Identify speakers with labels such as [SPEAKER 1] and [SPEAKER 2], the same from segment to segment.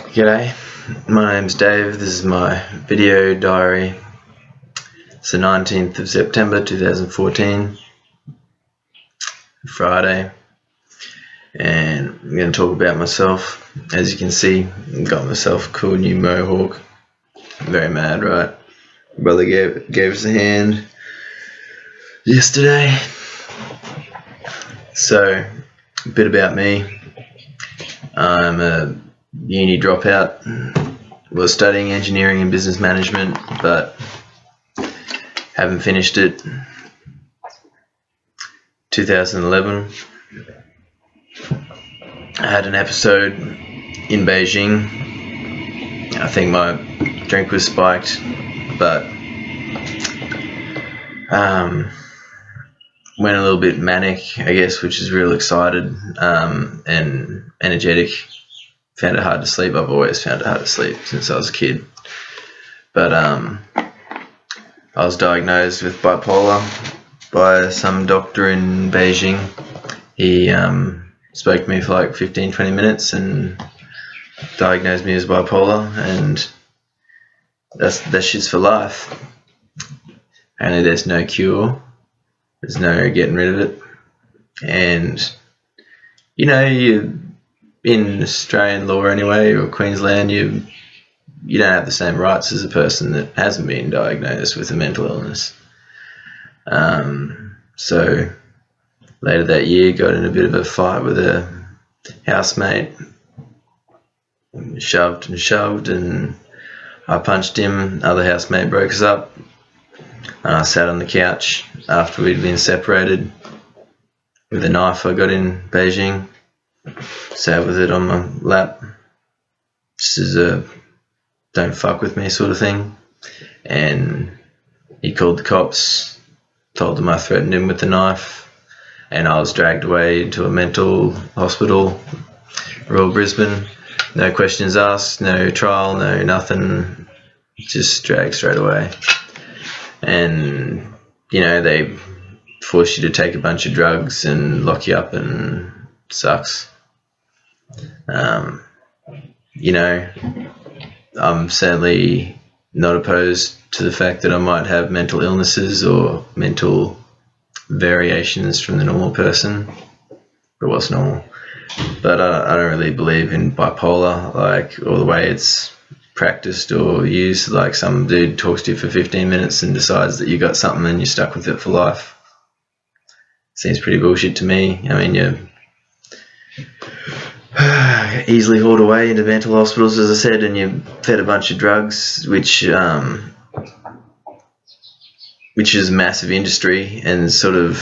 [SPEAKER 1] G'day, my name's Dave. This is my video diary. It's the 19th of September 2014, Friday, and I'm going to talk about myself. As you can see, I've got myself a cool new mohawk. I'm very mad, right? Brother gave us a hand yesterday. So, a bit about me. I'm a uni dropout. Was studying engineering and business management, but haven't finished it. 2011, I had an episode in Beijing. I think my drink was spiked, but went a little bit manic, I guess, which is real excited and energetic. Found it hard to sleep. I've always found it hard to sleep since I was a kid. But I was diagnosed with bipolar by some doctor in Beijing. He spoke to me for like 15-20 minutes and diagnosed me as bipolar, and that shit's for life. Apparently there's no cure. There's no getting rid of it. And you in Australian law anyway, or Queensland, you don't have the same rights as a person that hasn't been diagnosed with a mental illness. So later that year, got in a bit of a fight with a housemate, shoved, and I punched him. Other housemate broke us up, and I sat on the couch after we'd been separated with a knife I got in Beijing. Sat with it on my lap, just as a don't fuck with me sort of thing. And he called the cops, told them I threatened him with the knife, and I was dragged away into a mental hospital, Royal Brisbane. No questions asked, no trial, no nothing, just dragged straight away. And they force you to take a bunch of drugs and lock you up, and sucks. I'm certainly not opposed to the fact that I might have mental illnesses or mental variations from the normal person, or what's normal. But I don't really believe in bipolar, or the way it's practiced or used. Like, some dude talks to you for 15 minutes and decides that you got something and you're stuck with it for life. Seems pretty bullshit to me. I mean, you're easily hauled away into mental hospitals, as I said, and you're fed a bunch of drugs, which is a massive industry, and sort of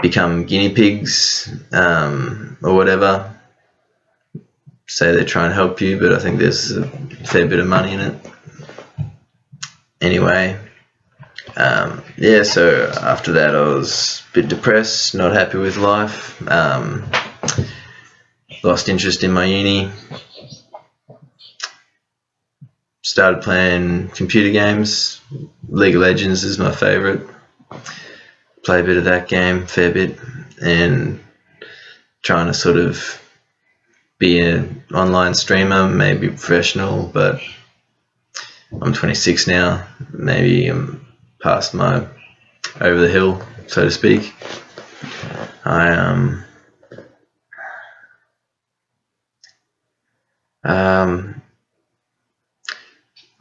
[SPEAKER 1] become guinea pigs or whatever. Say they try and help you, but I think there's a fair bit of money in it. Anyway, so after that I was a bit depressed, not happy with life. Lost interest in my uni. Started playing computer games. League of Legends is my favourite. Play a bit of that game, fair bit, and trying to sort of be an online streamer, maybe professional, but I'm 26 now. Maybe I'm past my over the hill, so to speak.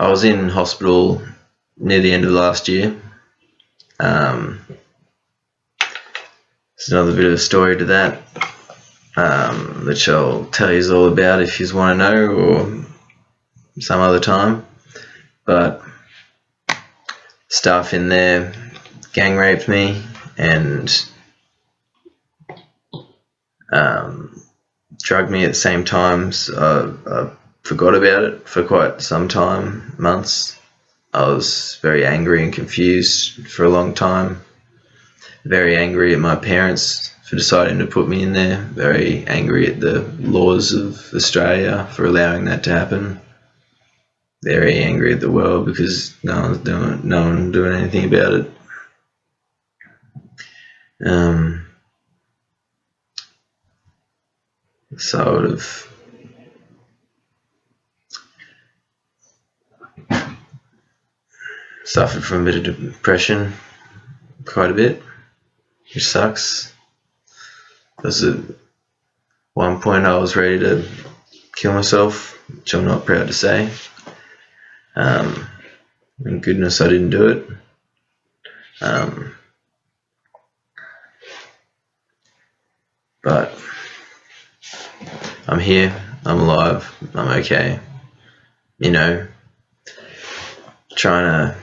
[SPEAKER 1] I was in hospital near the end of last year. There's another bit of a story to that, which I'll tell you all about if you want to know, or some other time. But staff in there gang raped me and drugged me at the same time. So I forgot about it for quite some time, months. I was very angry and confused for a long time. Very angry at my parents for deciding to put me in there. Very angry at the laws of Australia for allowing that to happen. Very angry at the world because no one's doing anything about it. Sort of Suffered from a bit of depression, quite a bit, which sucks. Because at one point I was ready to kill myself, which I'm not proud to say. Thank goodness I didn't do it. But I'm here, I'm alive, I'm okay. You know, trying to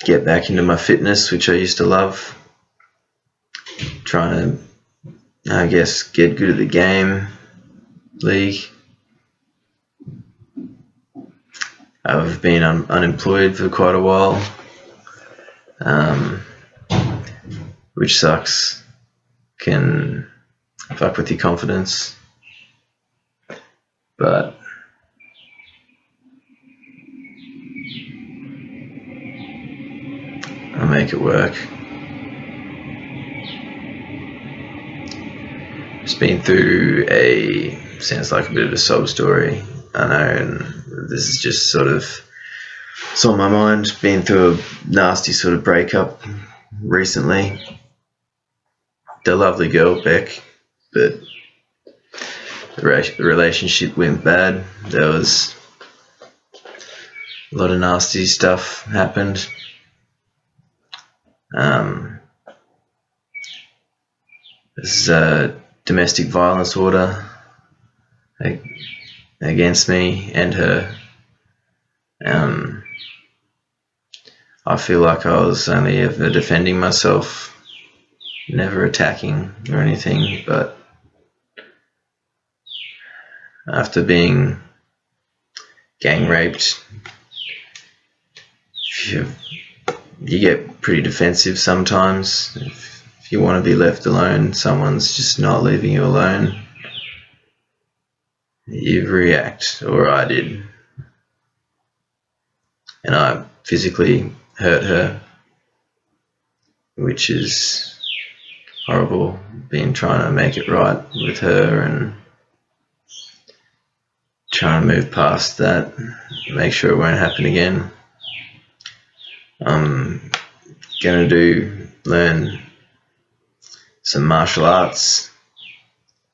[SPEAKER 1] get back into my fitness, which I used to love. Trying to, I guess, get good at the game, league. I've been unemployed for quite a while, which sucks. Can fuck with your confidence, but I'll make it work. Just been through sounds like a bit of a sob story, I know, and this is just sort of, it's on my mind. Been through a nasty sort of breakup recently. The lovely girl, Beck, but the relationship went bad. There was a lot of nasty stuff happened. There's a domestic violence order against me and her. I feel like I was only ever defending myself, never attacking or anything, but after being gang raped, you get pretty defensive sometimes. If you want to be left alone, someone's just not leaving you alone, you react, or I did, and I physically hurt her, which is horrible. Been trying to make it right with her and trying to move past that, make sure it won't happen again. I'm going to learn some martial arts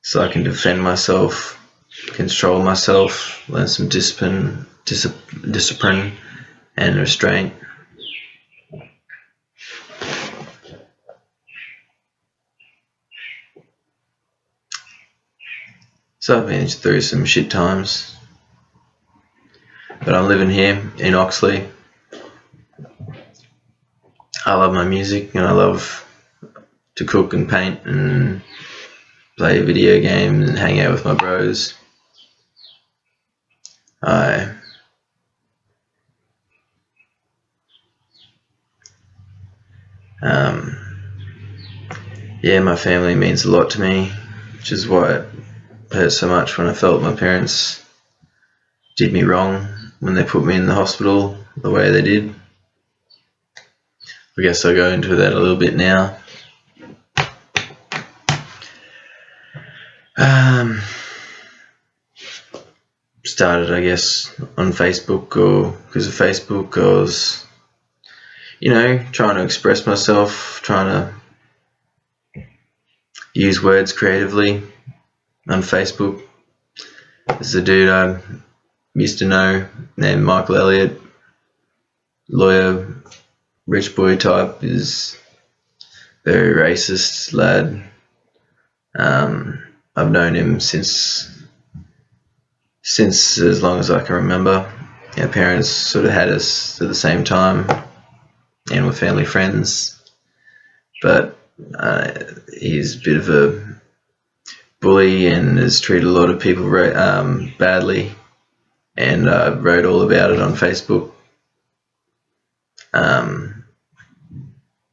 [SPEAKER 1] so I can defend myself, control myself, learn some discipline and restraint. So I've been through some shit times, but I'm living here in Oxley. I love my music and I love to cook and paint and play video games and hang out with my bros. My family means a lot to me, which is why it hurt so much when I felt my parents did me wrong when they put me in the hospital the way they did. I guess I'll go into that a little bit now. Started, I guess, on Facebook, or because of Facebook I was, trying to express myself, trying to use words creatively on Facebook. There's a dude I used to know named Michael Elliott, lawyer, rich boy type, is very racist lad. I've known him since as long as I can remember. Our parents sort of had us at the same time and were family friends, but he's a bit of a bully and has treated a lot of people badly, and I wrote all about it on Facebook.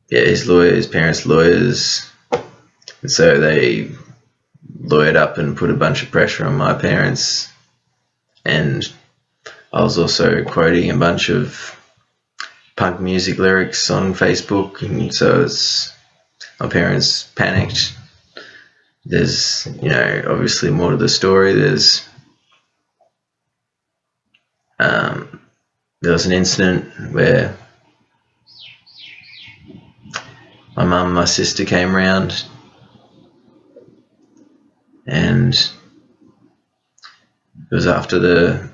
[SPEAKER 1] His parents lawyers, and so they lawyered up and put a bunch of pressure on my parents, and I was also quoting a bunch of punk music lyrics on Facebook, and so my parents panicked. There's, obviously more to the story. There's there was an incident where my mum and my sister came round, and it was after the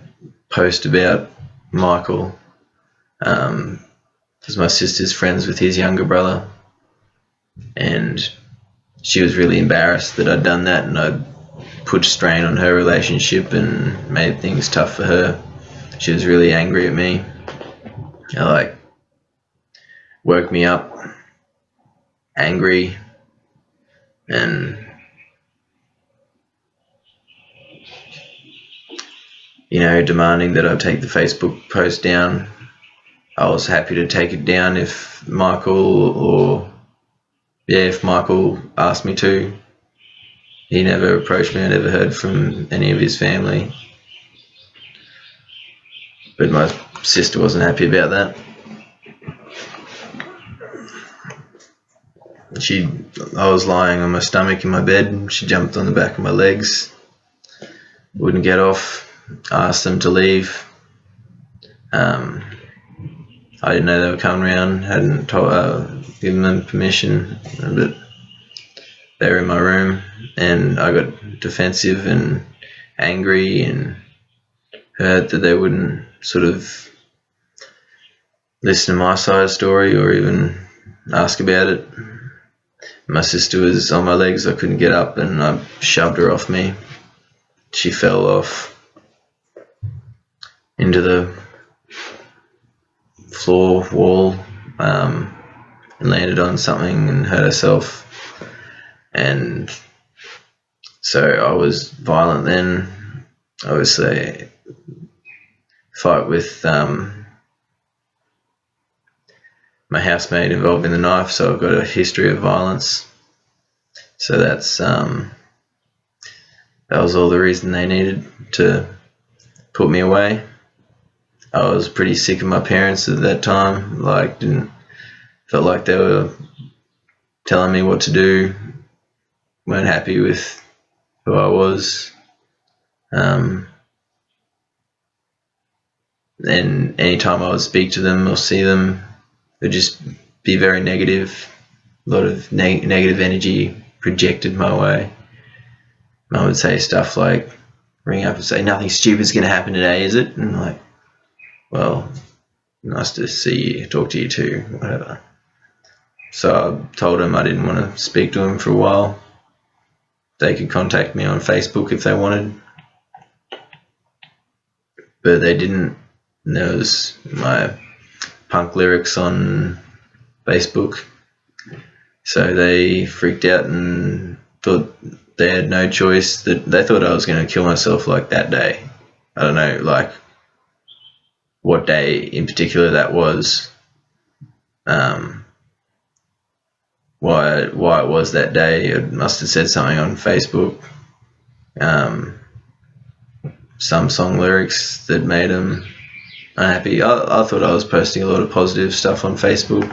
[SPEAKER 1] post about Michael, because my sister's friends with his younger brother, and she was really embarrassed that I'd done that, and I'd put strain on her relationship and made things tough for her. She was really angry at me. Woke me up angry, and demanding that I take the Facebook post down. I was happy to take it down if Michael asked me to. He never approached me. I never heard from any of his family. But my sister wasn't happy about that. I was lying on my stomach in my bed. She jumped on the back of my legs, wouldn't get off. I asked them to leave. I didn't know they were coming around. Hadn't given them permission, but they were in my room, and I got defensive and angry and hurt that they wouldn't sort of listen to my side of the story or even ask about it. My sister was on my legs. I couldn't get up, and I shoved her off me. She fell off into the floor wall and landed on something and hurt herself. And so I was violent then. Obviously, fight with my housemate involved in the knife, so I've got a history of violence. So that was all the reason they needed to put me away. I was pretty sick of my parents at that time. Felt like they were telling me what to do. Weren't happy with who I was. And anytime I would speak to them or see them, it would just be very negative. A lot of negative energy projected my way. Mum would say stuff like, ring up and say, "Nothing stupid's going to happen today, is it?" And I'm like, well, nice to see you, talk to you too, whatever. So I told them I didn't want to speak to them for a while. They could contact me on Facebook if they wanted, but they didn't. And there was my punk lyrics on Facebook, so they freaked out and thought they had no choice. That they thought I was going to kill myself that day. I don't know what day in particular that was, why it was that day. I must have said something on Facebook, some song lyrics that made them unhappy. I thought I was posting a lot of positive stuff on Facebook.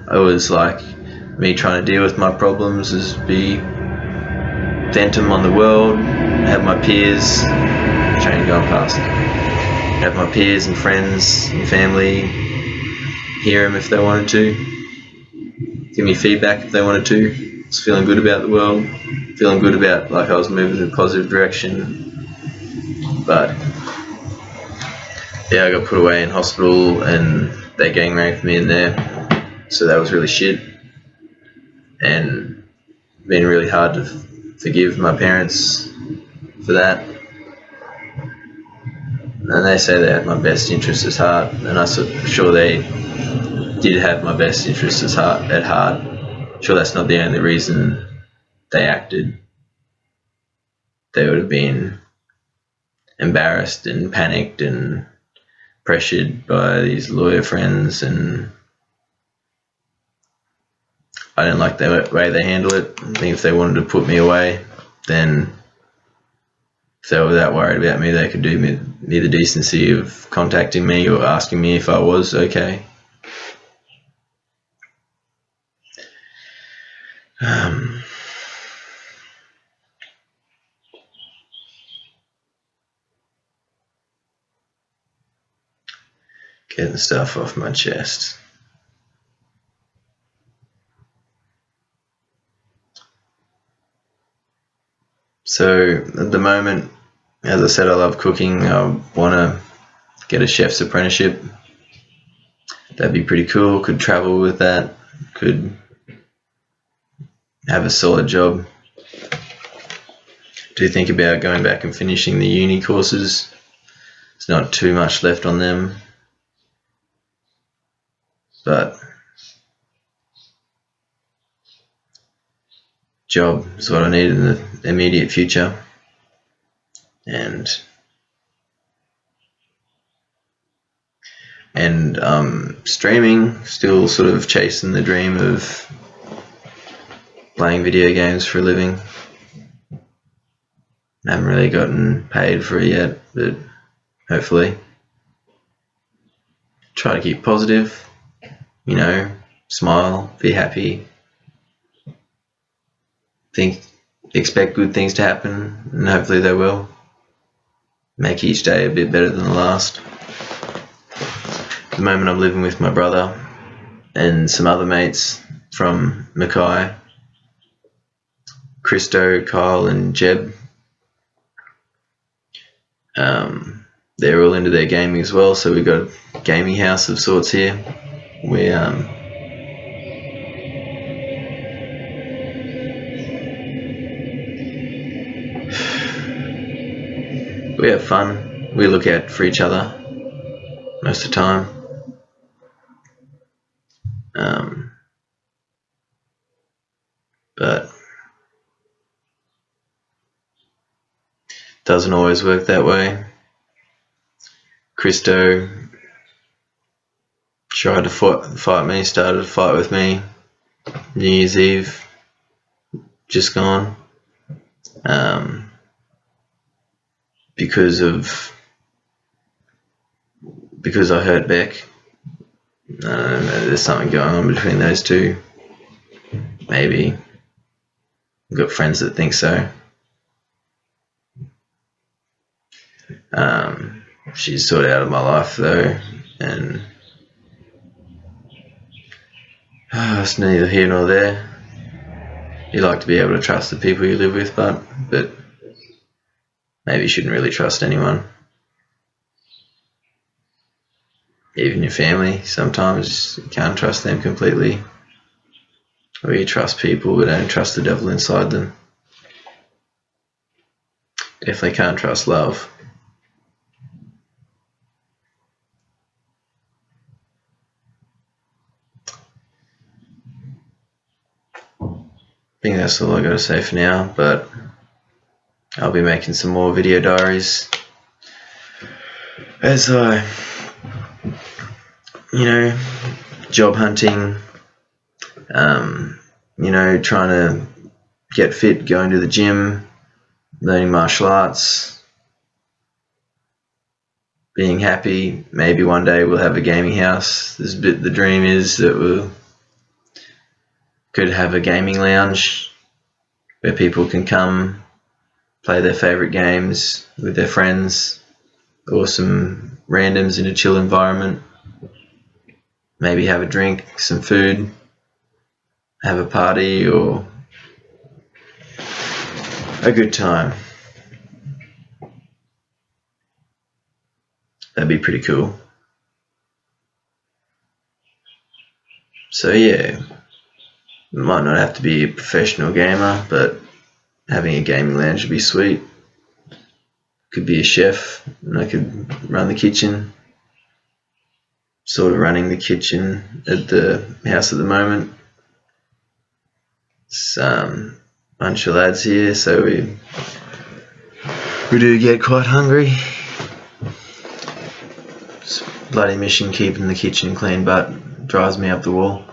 [SPEAKER 1] I was me trying to deal with my problems as be Phantom on the world, have my peers, train going past, have my peers and friends and family hear them if they wanted to, give me feedback if they wanted to. I was feeling good about the world, feeling good about I was moving in a positive direction. But yeah, I got put away in hospital and they gang raped me in there, so that was really shit, and been really hard to forgive my parents for that. And they say they had my best interests at heart, and I'm sure they did have my best interests at heart. Sure, that's not the only reason they acted. They would have been embarrassed and panicked and pressured by these lawyer friends, and I didn't like the way they handle it. I think if they wanted to put me away, then if they were that worried about me, they could do me the decency of contacting me or asking me if I was okay. getting stuff off my chest. So at the moment, as I said, I love cooking. I want to get a chef's apprenticeship. That'd be pretty cool. Could travel with that. Could have a solid job. Do think about going back and finishing the uni courses. There's not too much left on them, but job is what I need in the immediate future. And streaming, still sort of chasing the dream of playing video games for a living. I haven't really gotten paid for it yet, but hopefully. Try to keep positive, you know, smile, be happy, expect good things to happen, and hopefully they will. Make each day a bit better than the last. At the moment I'm living with my brother and some other mates from Mackay, Christo, Kyle and Jeb. They're all into their gaming as well, so we've got a gaming house of sorts here. We have fun. We look out for each other most of the time. But doesn't always work that way. Christo tried to fight me, started a fight with me New Year's Eve, just gone, because I hurt Beck. I don't know, there's something going on between those two. Maybe. I've got friends that think so. She's sort of out of my life though, and it's neither here nor there. You like to be able to trust the people you live with, but maybe you shouldn't really trust anyone. Even your family, sometimes you can't trust them completely. Or you trust people but don't trust the devil inside them. Definitely can't trust love. I think that's all I got to say for now, but I'll be making some more video diaries as I, job hunting, trying to get fit, going to the gym, learning martial arts, being happy. Maybe one day we'll have a gaming house. The dream is that we could have a gaming lounge where people can come play their favourite games with their friends, or some randoms in a chill environment. Maybe have a drink, some food, have a party, or a good time. That'd be pretty cool. So yeah, might not have to be a professional gamer, but having a gaming lounge would be sweet. Could be a chef, and I could run the kitchen. Sort of running the kitchen at the house at the moment. It's a bunch of lads here, so we do get quite hungry. It's bloody mission keeping the kitchen clean, but drives me up the wall.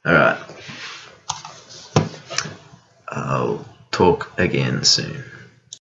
[SPEAKER 1] Alright, I'll talk again soon.